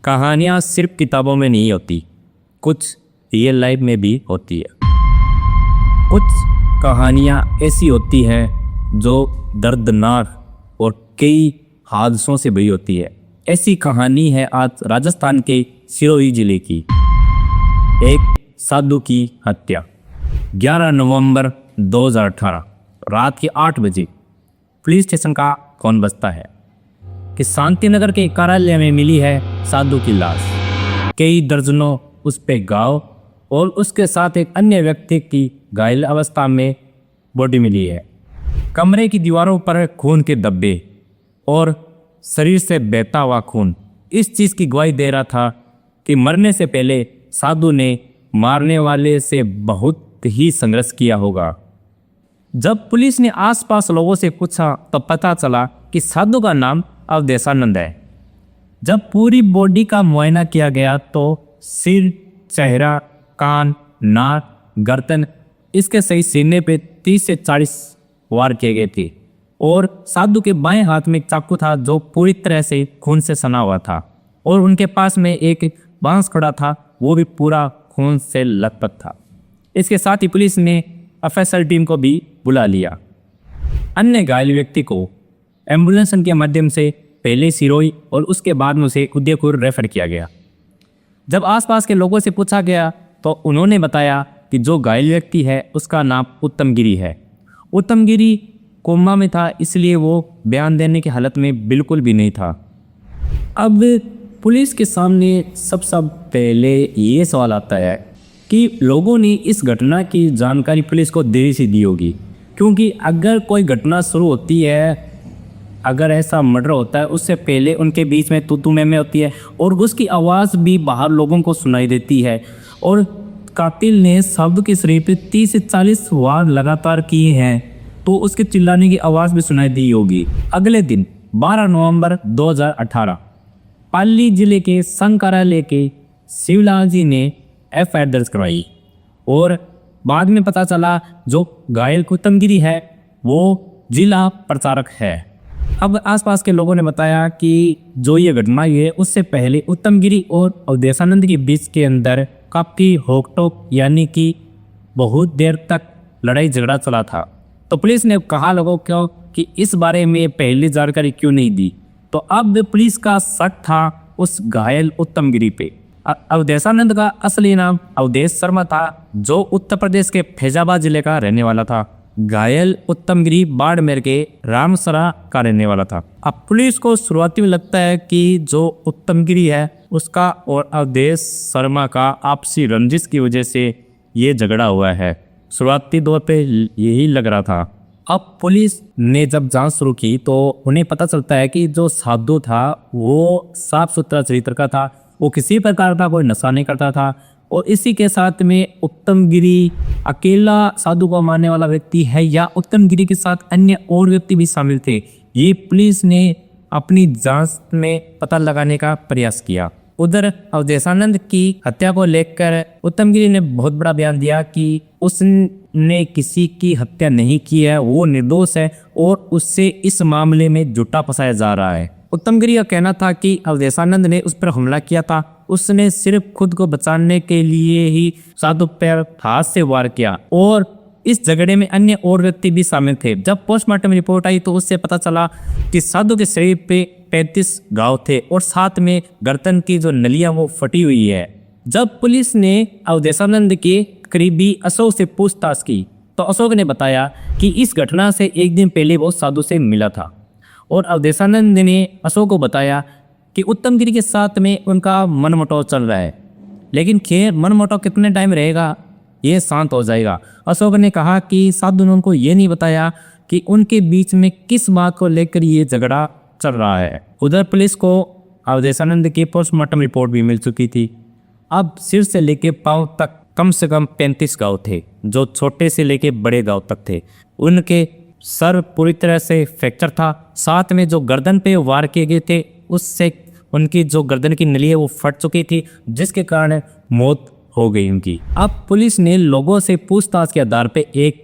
कहानियाँ सिर्फ किताबों में नहीं होती, कुछ रियल लाइफ में भी होती है। कुछ कहानियाँ ऐसी होती हैं जो दर्दनाक और कई हादसों से भरी होती है। ऐसी कहानी है आज राजस्थान के सिरोही जिले की। एक साधु की हत्या। 11 नवंबर 2018 रात के 8 बजे पुलिस स्टेशन का फोन बजता है कि शांतिनगर के कार्यालय में मिली है साधु की लाश। कई दर्जनों उस पे घाव और उसके साथ एक अन्य व्यक्ति की घायल अवस्था में बॉडी मिली है। कमरे की दीवारों पर खून के धब्बे और शरीर से बहता हुआ खून इस चीज़ की गवाही दे रहा था कि मरने से पहले साधु ने मारने वाले से बहुत ही संघर्ष किया होगा। जब पुलिस ने आसपास लोगों से पूछा तो पता चला कि साधु का नाम अवधेशानंद है। जब पूरी बॉडी का मुआयना किया गया तो सिर, चेहरा, कान, नाक, गर्दन इसके सही सीने पे 30 से 40 वार किए गए थे और साधु के बाएं हाथ में एक चाकू था जो पूरी तरह से खून से सना हुआ था और उनके पास में एक बांस खड़ा था, वो भी पूरा खून से लथपथ था। इसके साथ ही पुलिस ने एफएसएल टीम को भी बुला लिया। अन्य घायल व्यक्ति को एम्बुलेंस के माध्यम से पहले सिरोही और उसके बाद में उसे उदयपुर रेफर किया गया। जब आसपास के लोगों से पूछा गया तो उन्होंने बताया कि जो घायल व्यक्ति है उसका नाम उत्तम गिरी है। उत्तम गिरी कोमा में था, इसलिए वो बयान देने की हालत में बिल्कुल भी नहीं था। अब पुलिस के सामने सबसे पहले ये सवाल आता है कि लोगों ने इस घटना की जानकारी पुलिस को देरी से दी होगी, क्योंकि अगर कोई घटना शुरू होती है, अगर ऐसा मर्डर होता है, उससे पहले उनके बीच में तू में होती है और उसकी आवाज़ भी बाहर लोगों को सुनाई देती है और कातिल ने साधु के शरीर पे 30 से 40 वार लगातार किए हैं तो उसके चिल्लाने की आवाज़ भी सुनाई दी होगी। अगले दिन 12 नवंबर 2018 पाली जिले के संघ कार्यालय के शिवलाल जी ने एफआईआर दर्ज करवाई और बाद में पता चला जो घायल उत्तम गिरी है वो जिला प्रचारक है। अब आसपास के लोगों ने बताया कि जो ये घटना हुई है उससे पहले उत्तम गिरी और अवधेशानंद के बीच के अंदर काफ़ी होकटोक यानी कि बहुत देर तक लड़ाई झगड़ा चला था। तो पुलिस ने कहा लोगों को कि इस बारे में पहले जानकारी क्यों नहीं दी। तो अब पुलिस का शक था उस घायल उत्तम गिरी पे। अवधेशानंद का असली नाम अवधेश शर्मा था जो उत्तर प्रदेश के फैजाबाद जिले का रहने वाला था। घायल उत्तम गिरी बाड़मेर के रामसरा का रहने वाला था। अब पुलिस को शुरुआती में लगता है कि जो उत्तम गिरी है उसका और अवधेश शर्मा का आपसी रंजिश की वजह से ये झगड़ा हुआ है। शुरुआती दौर पे यही लग रहा था। अब पुलिस ने जब जांच शुरू की तो उन्हें पता चलता है कि जो साधु था वो साफ सुथरा चरित्र का था, वो किसी प्रकार का कोई नशा नहीं करता था और इसी के साथ में उत्तम गिरी अकेला साधु को मारने वाला व्यक्ति है या उत्तम गिरी के साथ अन्य और व्यक्ति भी शामिल थे। ये पुलिस ने अपनी जांच में पता लगाने का प्रयास किया। उधर अवधेशानंद की हत्या को लेकर उत्तम गिरी ने बहुत बड़ा बयान दिया कि उसने किसी की हत्या नहीं की है, वो निर्दोष है और उससे इस मामले में झूठा फंसाया जा रहा है। उत्तम गिरी का कहना था कि अवधेशानंद ने उस पर हमला किया था, उसने सिर्फ खुद को बचाने के लिए ही साधु पर हाथ से वार किया और इस झगड़े में अन्य और व्यक्ति भी शामिल थे। जब पोस्टमार्टम रिपोर्ट आई तो उससे पता चला कि साधु के शरीर पे 35 घाव थे और साथ में गर्दन की जो नलियां वो फटी हुई है। जब पुलिस ने अवधेशानंद के करीबी अशोक से पूछताछ की तो अशोक ने बताया कि इस घटना से एक दिन पहले वो साधु से मिला था और अवधेशानंद ने अशोक को बताया कि उत्तम गिरी के साथ में उनका मनमुटाव चल रहा है, लेकिन खैर मनमुटाव कितने टाइम रहेगा, ये शांत हो जाएगा। अशोक ने कहा कि साधु ने उनको ये नहीं बताया कि उनके बीच में किस बात को लेकर ये झगड़ा चल रहा है। उधर पुलिस को अवधेशानंद की पोस्टमार्टम रिपोर्ट भी मिल चुकी थी। अब सिर से लेके पांव तक कम से कम 35 घाव थे, जो छोटे से लेके बड़े घाव तक थे। उनके सर पूरी तरह से फ्रैक्चर था, साथ में जो गर्दन पे वार किए गए थे उससे उनकी जो गर्दन की नली है वो फट चुकी थी, जिसके कारण मौत हो गई उनकी। अब पुलिस ने लोगों से पूछताछ के आधार पे एक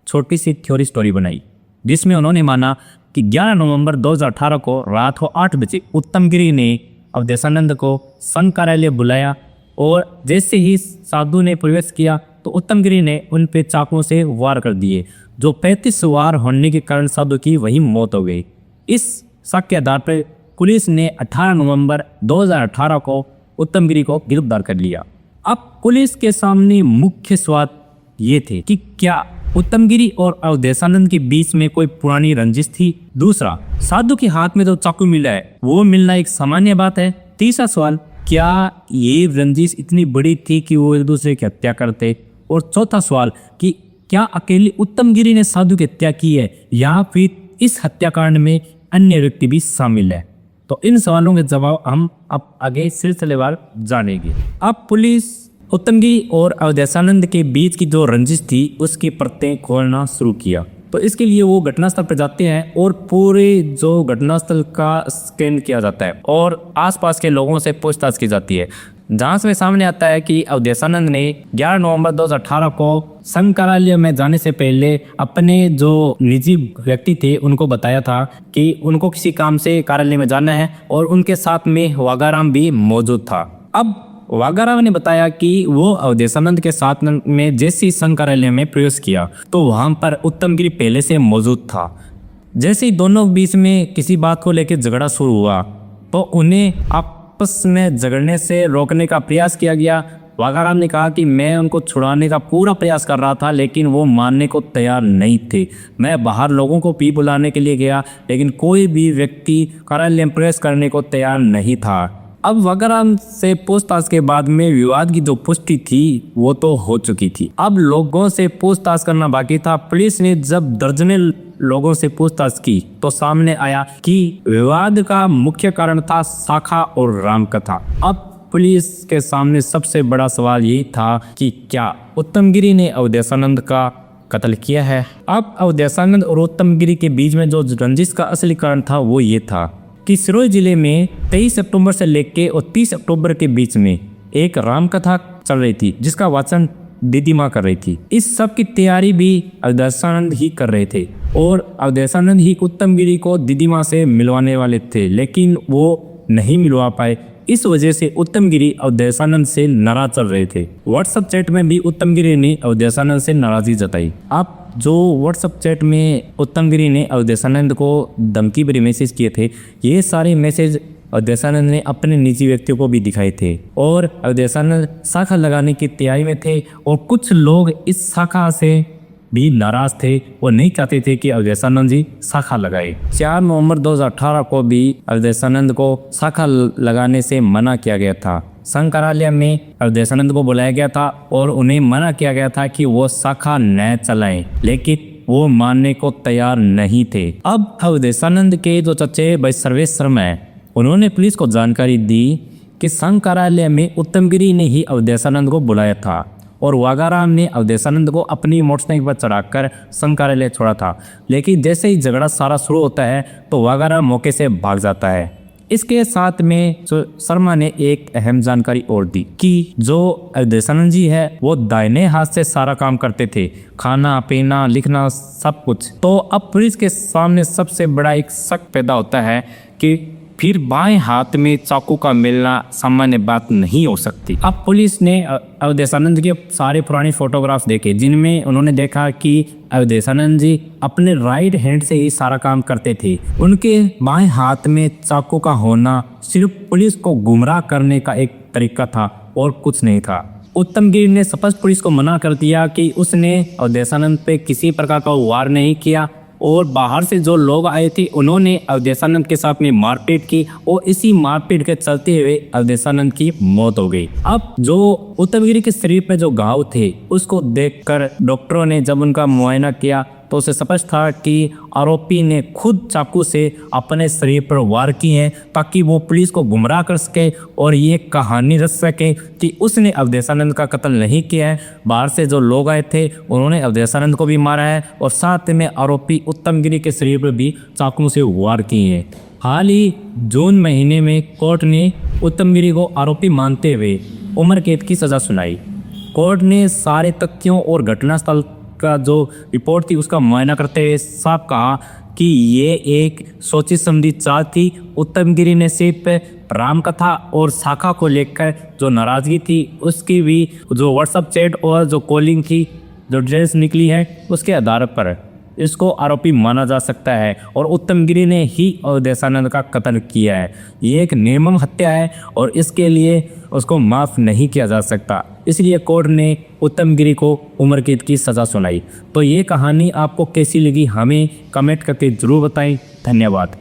छोटी सी थ्योरी स्टोरी बनाई, जिसमें उन्होंने माना कि 11 नवंबर 2018 को रात को 8 बजे उत्तम गिरी ने अवधेशानंद को संघ कार्यालय बुलाया और जैसे ही साधु ने प्रवेश किया तो उत्तम गिरी ने उन पे चाकुओं से वार कर दिए, जो 35 वार होने के कारण साधु की वही मौत हो गई। इस शक के आधार पर पुलिस ने 18 नवंबर 2018 को उत्तम गिरी को गिरफ्तार कर लिया। अब पुलिस के सामने मुख्य सवाल ये थे कि क्या उत्तम गिरी और अवधेशानंद के बीच में कोई पुरानी रंजिश थी। दूसरा, साधु के हाथ में जो चाकू मिला है वो मिलना एक सामान्य बात है। तीसरा सवाल, क्या ये रंजिश इतनी बड़ी थी कि वो एक दूसरे की हत्या करते। और चौथा सवाल कि क्या अकेले उत्तम गिरी ने साधु की हत्या की है या फिर इस हत्याकांड में अन्य व्यक्ति भी शामिल है। तो इन सवालों के जवाब हम अब आगे सिलसिलेवार जानेंगे। अब पुलिस उत्तम गिरी और अवधेशानंद के बीच की जो रंजिश थी उसकी परतें खोलना शुरू किया। तो इसके लिए वो घटनास्थल पर जाते हैं और पूरे जो घटनास्थल का स्कैन किया जाता है और आसपास के लोगों से पूछताछ की जाती है। जांच में सामने आता है कि अवधेशानंद ने 11 नवंबर 2018 को संघ कार्यालय में जाने से पहले अपने जो निजी व्यक्ति थे उनको बताया था कि उनको किसी काम से कार्यालय में जाना है और उनके साथ में वाघाराम भी मौजूद था। अब वाघाराम ने बताया कि वो अवधेशानंद के साथ में जैसे ही संघ कार्यालय में प्रवेश किया तो वहां पर उत्तम गिरी पहले से मौजूद था। जैसे ही दोनों बीच में किसी बात को लेकर झगड़ा शुरू हुआ तो उन्हें आपस में झगड़ने से रोकने का प्रयास किया गया। वाघाराम ने कहा कि मैं उनको छुड़ाने का पूरा प्रयास कर रहा था लेकिन वो मानने को तैयार नहीं थे। मैं बाहर लोगों को भी बुलाने के लिए गया लेकिन कोई भी व्यक्ति कार्यालय में प्रवेश करने को तैयार नहीं था। अब वाघाराम से पूछताछ के बाद में विवाद की जो पुष्टि थी वो तो हो चुकी थी। अब लोगों से पूछताछ करना बाकी था। पुलिस ने जब दर्जनों लोगों से पूछताछ की तो सामने आया कि विवाद का मुख्य कारण था शाखा और रामकथा। अब पुलिस के सामने सबसे बड़ा सवाल यही था कि क्या उत्तम गिरी ने अवधेशानंद का कत्ल किया है। अब अवधेशानंद और उत्तम गिरी के बीच में जो रंजिश का असली कारण था वो ये था कि सिरोही जिले में 23 अक्टूबर से लेकर और 30 अक्टूबर के बीच में एक रामकथा चल रही थी जिसका वाचन दीदी माँ कर रही थी। इस सब की तैयारी भी अवधेशानंद ही कर रहे थे और अवधेशानंद ही उत्तम गिरी को दीदी माँ से मिलवाने वाले थे लेकिन वो नहीं मिलवा पाए। इस वजह से उत्तम गिरी अवधेशानंद से नाराज चल रहे थे। व्हाट्सएप चैट में भी उत्तम गिरी ने अवधेशानंद से नाराजगी जताई। आप जो व्हाट्सएप चैट में उत्तम गिरी ने अवधेशानंद को धमकी भरे मैसेज किए थे ये सारे मैसेज अवधेशानंद ने अपने निजी व्यक्तियों को भी दिखाए थे और अवधेशानंद शाखा लगाने की तैयारी में थे और कुछ लोग इस शाखा से भी नाराज थे और नहीं चाहते थे कि अवधेशानंद जी शाखा लगाए। 4 नवंबर 2018 को भी अवधेशानंद को शाखा लगाने से मना किया गया था। संघ कार्यालय में अवधेशानंद को बुलाया गया था और उन्हें मना किया गया था कि वो शाखा न चलाएं, लेकिन वो मानने को तैयार नहीं थे। अब अवधेशानंद के जो चचे भाई सर्वेश शर्मा है उन्होंने पुलिस को जानकारी दी कि संघ कार्यालय में उत्तम गिरी ने ही अवधेशानंद को बुलाया था और वाघाराम ने अवधेशानंद को अपनी मोटरसाइकिल पर चढ़ाकर संघ कार्यालय छोड़ा था। लेकिन जैसे ही झगड़ा सारा शुरू होता है तो वाघाराम मौके से भाग जाता है। इसके साथ में जो शर्मा ने एक अहम जानकारी और दी कि जो अवधेशानंद जी है वो दाहिने हाथ से सारा काम करते थे, खाना पीना लिखना सब कुछ। तो अब पुलिस के सामने सबसे बड़ा एक शक पैदा होता है कि फिर बाएं हाथ में चाकू का मिलना सामान्य बात नहीं हो सकती। अब पुलिस ने अवधेशानंद के सारे पुराने फोटोग्राफ्स देखे जिनमें उन्होंने देखा कि अवधेशानंद जी अपने राइट हैंड से ही सारा काम करते थे। उनके बाएं हाथ में चाकू का होना सिर्फ पुलिस को गुमराह करने का एक तरीका था और कुछ नहीं था। उत्तम गिरी ने स्पष्ट पुलिस को मना कर दिया कि उसने अवधेशानंद पे किसी प्रकार का वार नहीं किया और बाहर से जो लोग आए थे उन्होंने अवधेशानंद के साथ में मारपीट की और इसी मारपीट के चलते हुए अवधेशानंद की मौत हो गई। अब जो उत्तम गिरी के शरीर पे जो घाव थे उसको देखकर डॉक्टरों ने जब उनका मुआयना किया तो उसे स्पष्ट था कि आरोपी ने खुद चाकू से अपने शरीर पर वार किए हैं ताकि वो पुलिस को गुमराह कर सके और ये कहानी रच सके कि उसने अवधेशानंद का कत्ल नहीं किया है। बाहर से जो लोग आए थे उन्होंने अवधेशानंद को भी मारा है और साथ में आरोपी उत्तम गिरी के शरीर पर भी चाकू से वार किए हैं। हाल ही जून महीने में कोर्ट ने उत्तम गिरी को आरोपी मानते हुए उम्र कैद की सजा सुनाई। कोर्ट ने सारे तथ्यों और घटनास्थल का जो रिपोर्ट थी उसका मुआयना करते हुए साफ कहा कि ये एक सोची समझी चाल थी। उत्तम गिरी ने सिर्फ रामकथा और शाखा को लेकर जो नाराज़गी थी उसकी भी जो व्हाट्सएप चैट और जो कॉलिंग की जो डिटेल्स निकली है उसके आधार पर इसको आरोपी माना जा सकता है और उत्तम गिरी ने ही देसानंद का कत्ल किया है। ये एक निर्मम हत्या है और इसके लिए उसको माफ़ नहीं किया जा सकता। इसलिए कोर्ट ने उत्तम गिरी को उम्र कैद की सज़ा सुनाई। तो ये कहानी आपको कैसी लगी हमें कमेंट करके ज़रूर बताएं। धन्यवाद।